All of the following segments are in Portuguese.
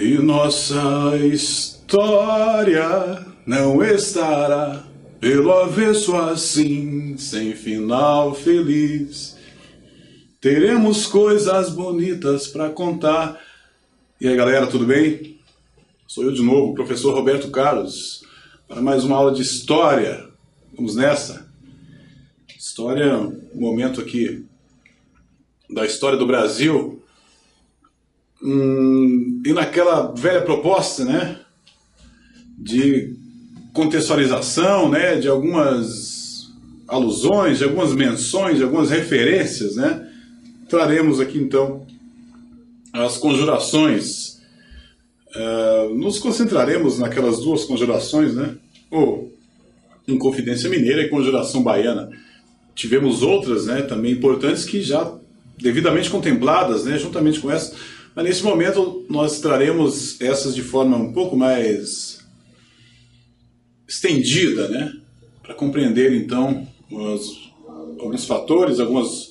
E nossa história não estará pelo avesso assim, sem final feliz. Teremos coisas bonitas para contar. E aí galera, tudo bem? Sou eu de novo, o professor Roberto Carlos, para mais uma aula de História. Vamos nessa? História, um momento aqui da história do Brasil. E naquela velha proposta, né, de contextualização, né, de algumas alusões, de algumas menções, de algumas referências, né, traremos aqui então as conjurações. Nos concentraremos naquelas duas conjurações, né, ou Inconfidência Mineira e Conjuração Baiana. Tivemos outras, né, também importantes que já devidamente contempladas, né, juntamente com essa. Mas nesse momento nós traremos essas de forma um pouco mais estendida, né? Para compreender então alguns fatores, algumas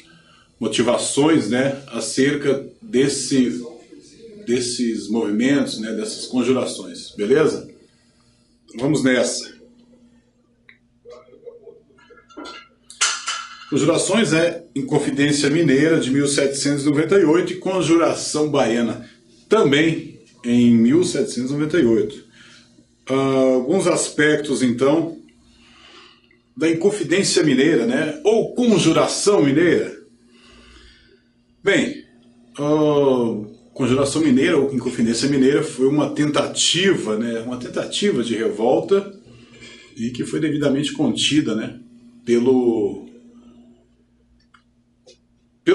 motivações, né? Acerca desses movimentos, né? Dessas conjurações, beleza? Vamos nessa. Conjurações é Inconfidência Mineira, de 1798, e Conjuração Baiana, também em 1798. Alguns aspectos, então, da Inconfidência Mineira, né? Ou Conjuração Mineira. Bem, Conjuração Mineira, ou Inconfidência Mineira, foi uma tentativa, né? Uma tentativa de revolta, e que foi devidamente contida, né? Pelo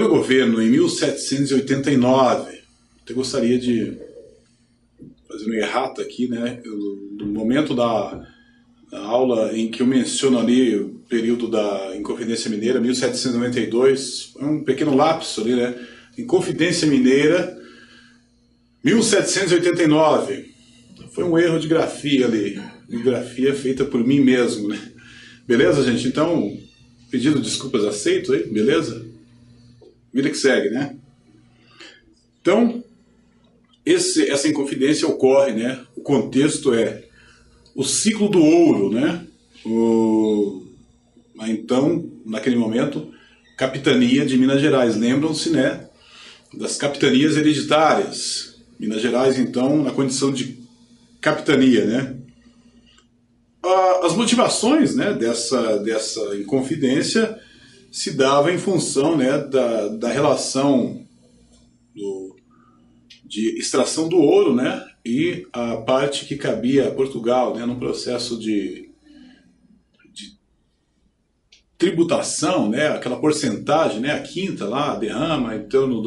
governo em 1789. Eu gostaria de fazer um errato aqui, né? No momento da aula em que eu menciono ali o período da Inconfidência Mineira, 1792, foi um pequeno lapso ali, né? Inconfidência Mineira, 1789. Foi um erro de grafia ali, de grafia feita por mim mesmo, né? Beleza, gente? Então, pedido de desculpas aceito aí, beleza? Vida que segue, né? Então, essa inconfidência ocorre, né? O contexto é o ciclo do ouro, né? Então, naquele momento, capitania de Minas Gerais. Lembram-se, né? Das capitanias hereditárias. Minas Gerais, então, na condição de capitania, né? As motivações, né, dessa inconfidência se dava em função, né, da relação de extração do ouro, né, e a parte que cabia a Portugal, né, no processo de tributação, né, aquela porcentagem, né, a quinta lá, a derrama em torno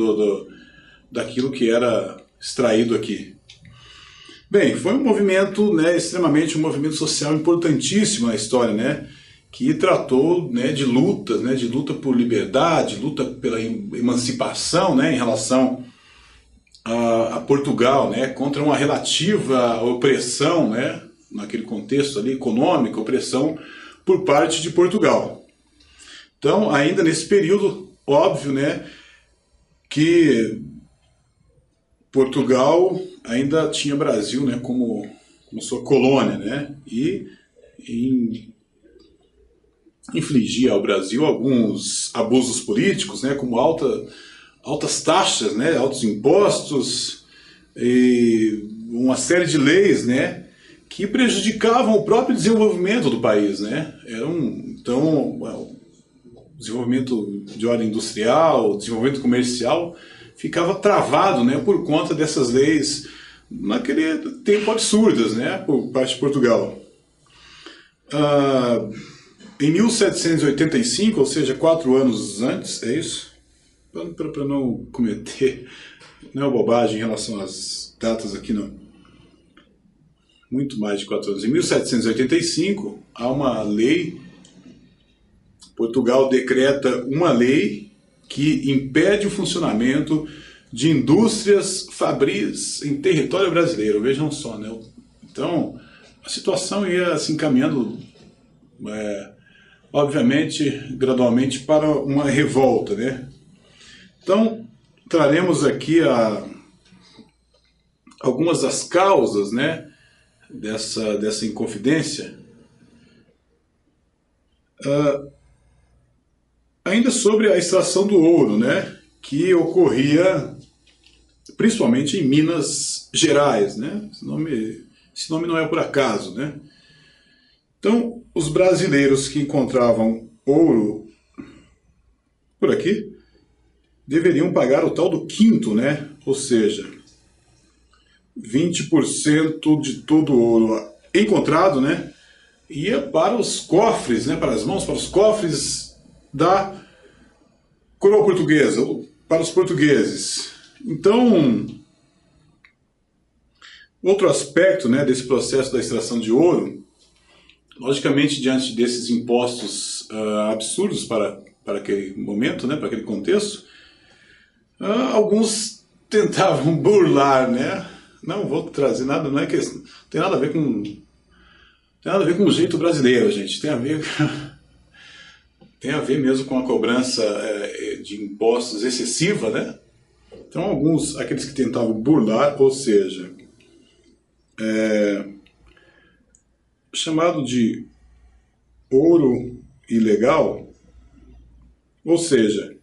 daquilo que era extraído aqui. Bem, foi um movimento, né, extremamente um movimento social importantíssimo na história, né, que tratou, né, de luta por liberdade, luta pela emancipação, né, em relação a Portugal, né, contra uma relativa opressão, né, naquele contexto ali econômico, opressão por parte de Portugal. Então, ainda nesse período, óbvio, né, que Portugal ainda tinha Brasil, né, como sua colônia, né, e infligia ao Brasil alguns abusos políticos, né, como altas taxas, né, altos impostos e uma série de leis, né, que prejudicavam o próprio desenvolvimento do país, né. Então, o desenvolvimento de ordem industrial, o desenvolvimento comercial ficava travado, né, por conta dessas leis naquele tempo absurdas, né, por parte de Portugal. Em 1785, ou seja, 4 anos antes, é isso? Para não cometer nenhuma bobagem em relação às datas aqui, não. Muito mais de 4 anos. Em 1785, há uma lei, Portugal decreta uma lei que impede o funcionamento de indústrias fabris em território brasileiro. Vejam só, né? Então, a situação ia se encaminhando obviamente, gradualmente para uma revolta, né? Então, traremos aqui algumas das causas, né, dessa inconfidência. Ainda sobre a extração do ouro, né, que ocorria principalmente em Minas Gerais, né? Esse nome não é por acaso, né? Então, os brasileiros que encontravam ouro por aqui deveriam pagar o tal do quinto, né? Ou seja, 20% de todo o ouro encontrado, né, ia para os cofres, né, para as mãos, para os cofres da coroa portuguesa, para os portugueses. Então, outro aspecto, né, desse processo da extração de ouro, logicamente, diante desses impostos absurdos para aquele momento, né, para aquele contexto, alguns tentavam burlar, né? Não vou trazer nada, não é que tem nada a ver com o jeito brasileiro, gente. Tem a ver mesmo com a cobrança de impostos excessiva, né? Então, aqueles que tentavam burlar, ou seja, chamado de ouro ilegal, ou seja,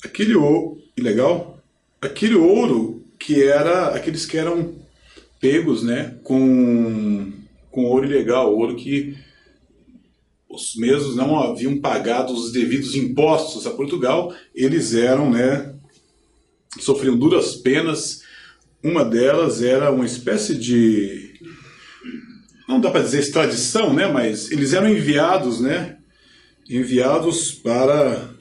aquele ouro ilegal, aquele ouro que era aqueles que eram pegos, né, com ouro ilegal, ouro que os mesmos não haviam pagado os devidos impostos a Portugal, eles eram, né, sofriam duras penas. Uma delas era uma espécie de, não dá para dizer extradição, né, mas eles eram enviados, né, enviados para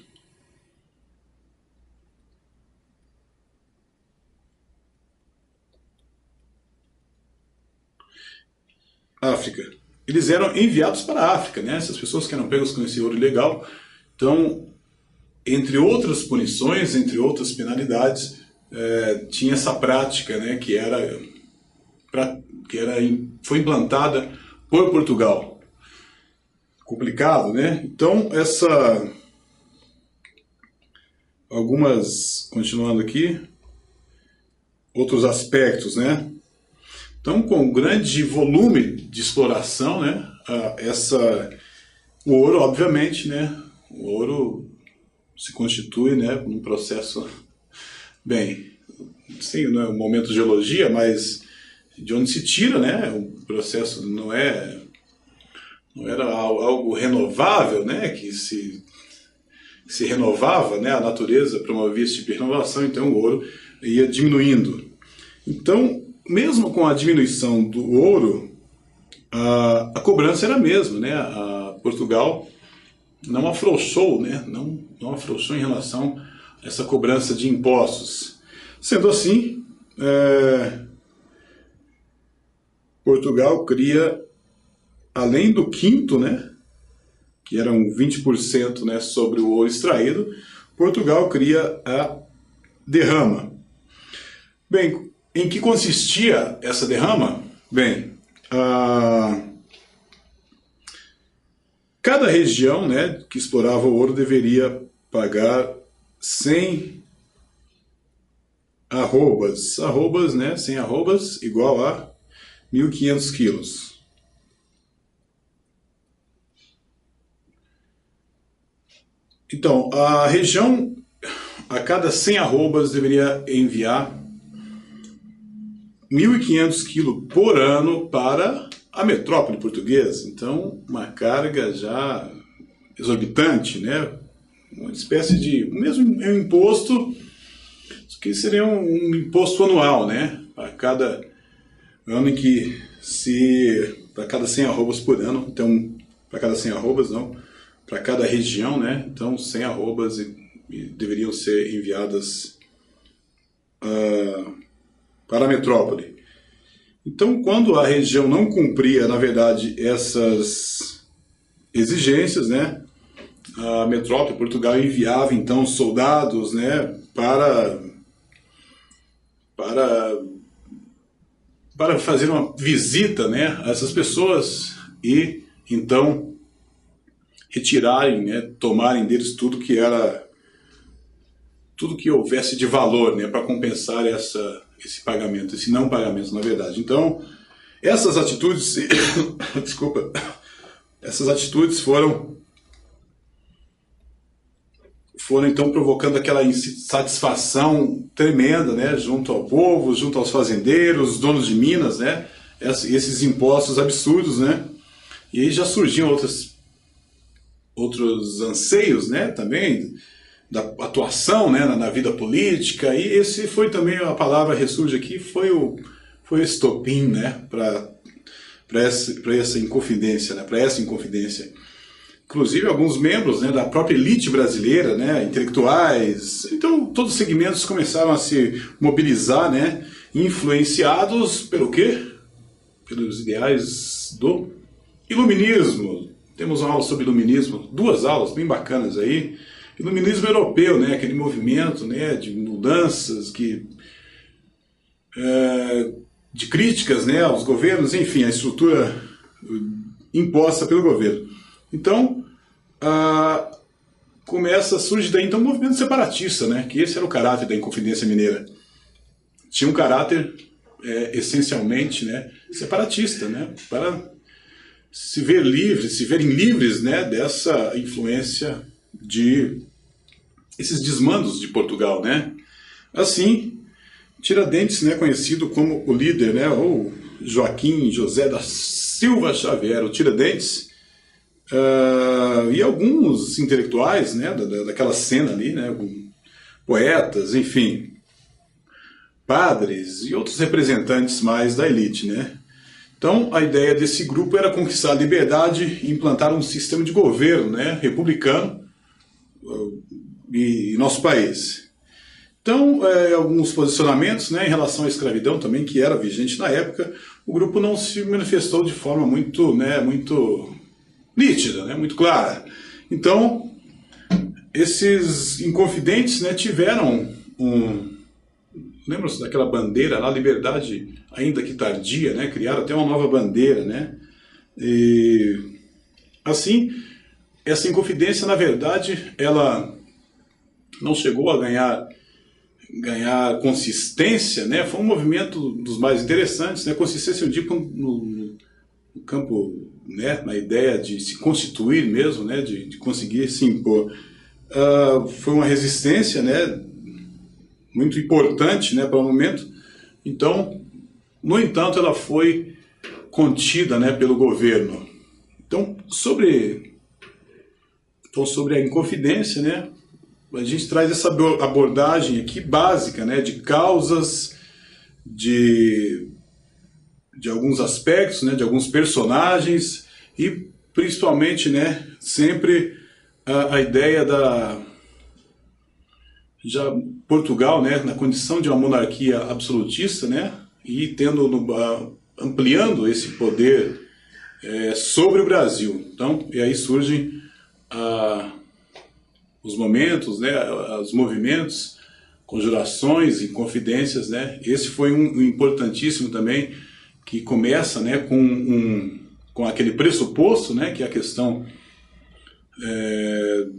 África. Eles eram enviados para a África, né? Essas pessoas que eram pegas com esse ouro ilegal. Então, entre outras punições, entre outras penalidades, tinha essa prática, né? Foi implantada por Portugal. Complicado, né? Então, continuando aqui, outros aspectos, né? Então, com grande volume de exploração, né, o ouro, obviamente, né, o ouro se constitui, né, num processo, bem, sim, não é um momento de geologia, mas de onde se tira, né, o processo não era algo renovável, né, que se renovava, né, a natureza promovia esse tipo de renovação, então o ouro ia diminuindo. Então, mesmo com a diminuição do ouro, a cobrança era a mesma, né? Portugal não afrouxou, né? Não afrouxou em relação a essa cobrança de impostos. Sendo assim, Portugal cria, além do quinto, né, que eram 20%, né, sobre o ouro extraído, Portugal cria a derrama. Bem, em que consistia essa derrama? Bem, cada região, né, que explorava o ouro deveria pagar 100 arrobas. Arrobas, né, 100 arrobas igual a 1.500 quilos. Então, a região, a cada 100 arrobas, deveria enviar 1.500 quilos por ano para a metrópole portuguesa. Então, uma carga já exorbitante, né? Uma espécie de, mesmo um imposto, que seria um imposto anual, né? Para cada ano em que para cada 100 arrobas por ano, então, para cada 100 arrobas, não, para cada região, né? Então, 100 arrobas deveriam ser enviadas para a metrópole. Então, quando a região não cumpria, na verdade, essas exigências, né, a metrópole, Portugal, enviava, então, soldados, né, para fazer uma visita, né, a essas pessoas e, então, retirarem, né, tomarem deles tudo que houvesse de valor, né, para compensar esse pagamento, esse não pagamento, na verdade. Então, essas atitudes, desculpa, essas atitudes foram então provocando aquela insatisfação tremenda, né, junto ao povo, junto aos fazendeiros, donos de minas, né, esses impostos absurdos, né, e aí já surgiam outros anseios, né, também da atuação, né, na vida política, e esse foi também, a palavra ressurge aqui, foi o estopim, né, para essa inconfidência, né, para essa inconfidência. Inclusive alguns membros, né, da própria elite brasileira, né, intelectuais, então todos os segmentos começaram a se mobilizar, né, influenciados pelo quê? Pelos ideais do iluminismo. Temos uma aula sobre iluminismo, 2 aulas bem bacanas aí. Iluminismo europeu, né, aquele movimento, né, de mudanças, de críticas, né, aos governos, enfim, a estrutura imposta pelo governo. Então, surge daí então um movimento separatista, né? Que esse era o caráter da Inconfidência Mineira. Tinha um caráter essencialmente, né, separatista, né? Para se verem livres, né, dessa influência de esses desmandos de Portugal, né? Assim, Tiradentes, né, conhecido como o líder, né, ou Joaquim José da Silva Xavier, o Tiradentes, e alguns intelectuais, né, daquela cena ali, né, poetas, enfim, padres e outros representantes mais da elite, né. Então, a ideia desse grupo era conquistar a liberdade e implantar um sistema de governo, né, republicano em nosso país. Então, alguns posicionamentos, né, em relação à escravidão também, que era vigente na época, o grupo não se manifestou de forma muito nítida, né, muito clara. Então, esses inconfidentes, né, tiveram lembram-se daquela bandeira lá, liberdade ainda que tardia, né, criaram até uma nova bandeira, né, e assim, essa inconfidência, na verdade, ela não chegou a ganhar consistência, né, foi um movimento dos mais interessantes, né, consistência eu digo no campo, né, na ideia de se constituir mesmo, né, de conseguir se impor. Foi uma resistência, né, muito importante, né, para o momento. Então, no entanto, ela foi contida, né, pelo governo. Então, sobre a Inconfidência, né, a gente traz essa abordagem aqui básica, né, de causas, de alguns aspectos, né, de alguns personagens e principalmente, né, sempre a ideia já Portugal, né, na condição de uma monarquia absolutista, né, e ampliando esse poder sobre o Brasil. Então, e aí surgem os momentos, né, os movimentos, conjurações e confidências, né. Esse foi um importantíssimo também, que começa, né, com aquele pressuposto, né, que é a questão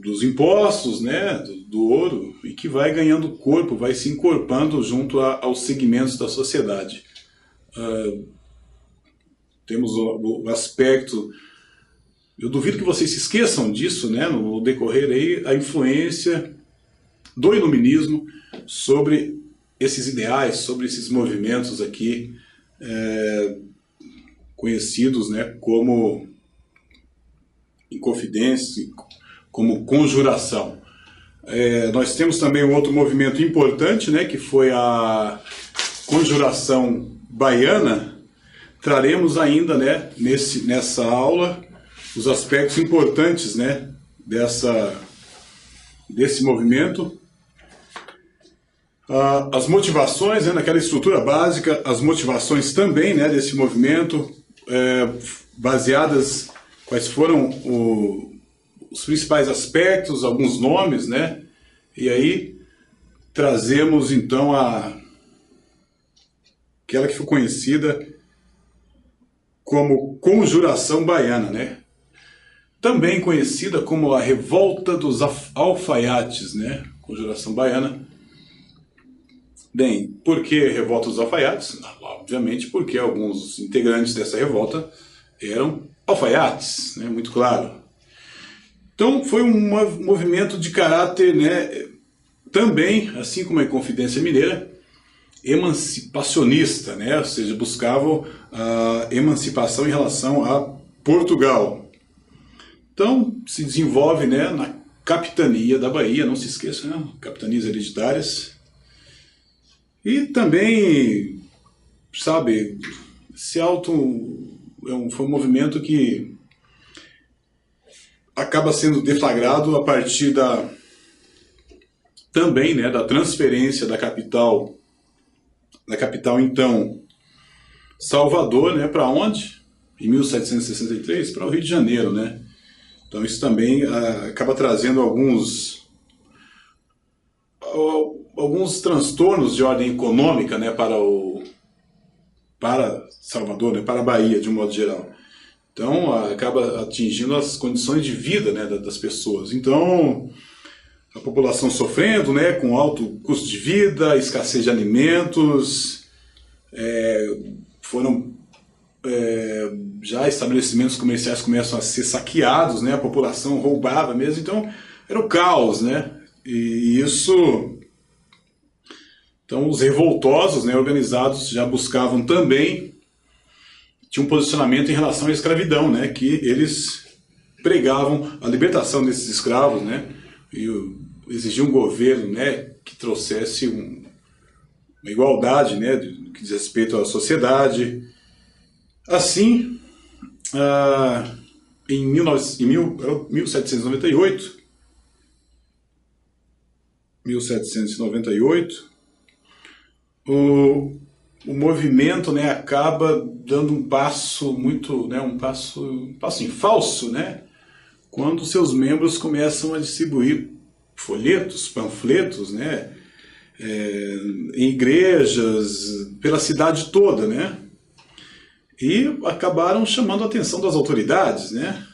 dos impostos, né, do ouro, e que vai ganhando corpo, vai se encorpando junto aos segmentos da sociedade. Temos o aspecto, eu duvido que vocês se esqueçam disso, né, no decorrer aí, a influência do iluminismo sobre esses ideais, sobre esses movimentos aqui, conhecidos, né, como Inconfidência, como conjuração. Nós temos também um outro movimento importante, né, que foi a conjuração baiana. Traremos ainda, né, nessa aula os aspectos importantes, né, desse movimento. As motivações, né, naquela estrutura básica, as motivações também, né, desse movimento, baseadas, quais foram os principais aspectos, alguns nomes, né, e aí trazemos então aquela que foi conhecida como Conjuração Baiana, né, também conhecida como a Revolta dos Alfaiates, né, Conjuração Baiana, Bem, por que revolta dos alfaiates? Obviamente porque alguns integrantes dessa revolta eram alfaiates, né, muito claro. Então foi um movimento de caráter, né, também, assim como a Inconfidência Mineira, emancipacionista, né, ou seja, buscavam a emancipação em relação a Portugal. Então se desenvolve, né, na capitania da Bahia, não se esqueça, né, capitanias hereditárias. E também, sabe, foi um movimento que acaba sendo deflagrado a partir também, né, da transferência da capital então Salvador, né, para onde? Em 1763, para o Rio de Janeiro, né? Então isso também acaba trazendo alguns transtornos de ordem econômica, né, para Salvador, né, para a Bahia, de um modo geral. Então acaba atingindo as condições de vida, né, das pessoas. Então a população sofrendo, né, com alto custo de vida, escassez de alimentos, já estabelecimentos comerciais começam a ser saqueados, né, a população roubava mesmo, então era o caos, né, e isso. Então os revoltosos, né, organizados já buscavam também, tinha um posicionamento em relação à escravidão, né, que eles pregavam a libertação desses escravos, né, e exigiam um governo, né, que trouxesse uma igualdade, né, no que diz respeito à sociedade. Assim, em 1798, o movimento, né, acaba dando um passo muito, né, um passo em falso, né, quando seus membros começam a distribuir folhetos, panfletos, né, em igrejas, pela cidade toda, né, e acabaram chamando a atenção das autoridades, né.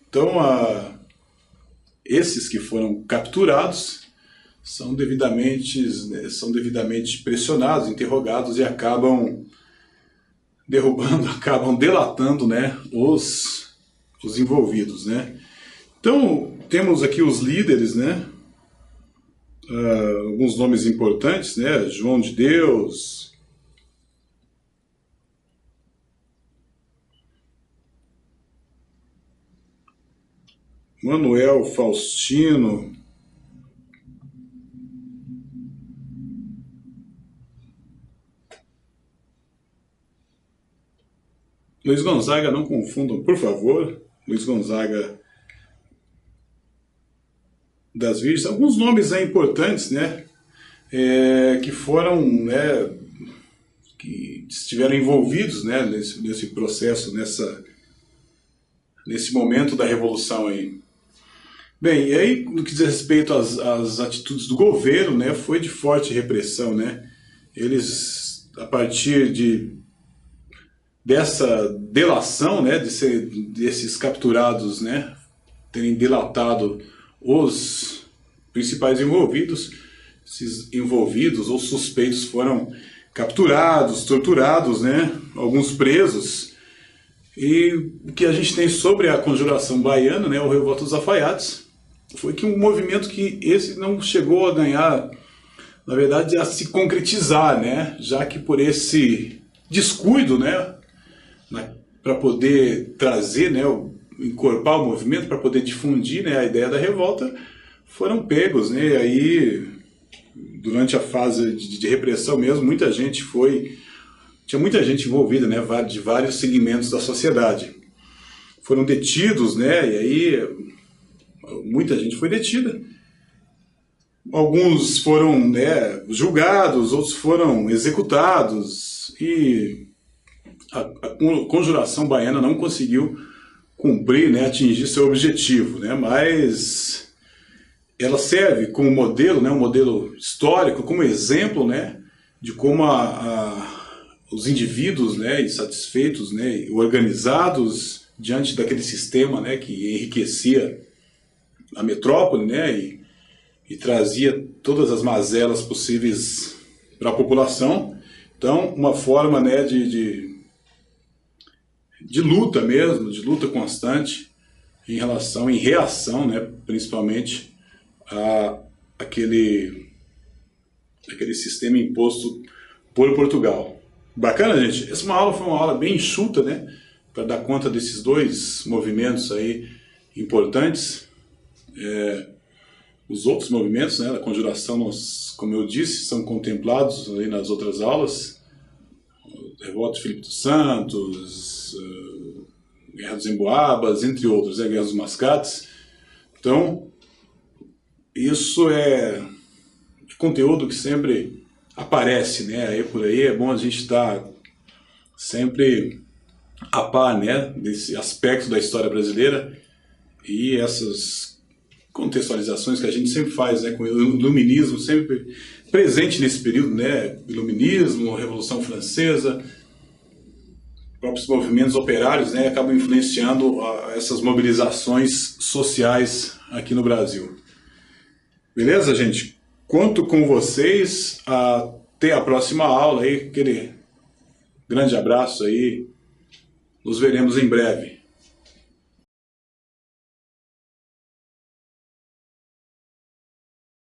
Então, esses que foram capturados são devidamente pressionados, interrogados e acabam derrubando, acabam delatando, né, os envolvidos, né. Então temos aqui os líderes, né, alguns nomes importantes, né, João de Deus, Manuel Faustino, Luiz Gonzaga, não confundam, por favor, Luiz Gonzaga das Virgens, alguns nomes importantes, né, que foram, né, que estiveram envolvidos, né, nesse processo, nesse momento da Revolução aí. Bem, e aí, no que diz respeito às atitudes do governo, né, foi de forte repressão, né, eles, a partir dessa delação, né, desses capturados, né, terem delatado os principais envolvidos, esses envolvidos ou suspeitos foram capturados, torturados, né, alguns presos, e o que a gente tem sobre a Conjuração Baiana, né, o Revolta dos Alfaiates, foi que um movimento que esse não chegou a ganhar, na verdade, a se concretizar, né, já que por esse descuido, né, para poder trazer, né, encorpar o movimento, para poder difundir, né, a ideia da revolta, foram pegos, né, aí durante a fase de repressão mesmo, tinha muita gente envolvida, né, de vários segmentos da sociedade. Foram detidos, né, e aí muita gente foi detida. Alguns foram, né, julgados, outros foram executados, e a Conjuração Baiana não conseguiu cumprir, né, atingir seu objetivo, né, mas ela serve como modelo, né, um modelo histórico, como exemplo, né, de como os indivíduos, né, insatisfeitos, né, organizados diante daquele sistema, né, que enriquecia a metrópole, né, e trazia todas as mazelas possíveis para a população. Então, uma forma, né, de luta mesmo, de luta constante em reação, né, principalmente a aquele sistema imposto por Portugal. Bacana, gente? Essa foi uma aula bem enxuta, né, para dar conta desses dois movimentos aí importantes. Os outros movimentos, né, a conjuração, como eu disse, são contemplados aí nas outras aulas. Revolta de Filipe dos Santos, Guerra dos Emboabas, entre outros, a Guerra dos Mascates. Então, isso é conteúdo que sempre aparece, né? Aí por aí é bom a gente estar sempre a par, né, desse aspecto da história brasileira e essas contextualizações que a gente sempre faz, né, com o iluminismo sempre presente nesse período, né? Iluminismo, Revolução Francesa, próprios movimentos operários, né, acabam influenciando essas mobilizações sociais aqui no Brasil. Beleza, gente? Conto com vocês. Até a próxima aula aí. Aquele grande abraço aí. Nos veremos em breve.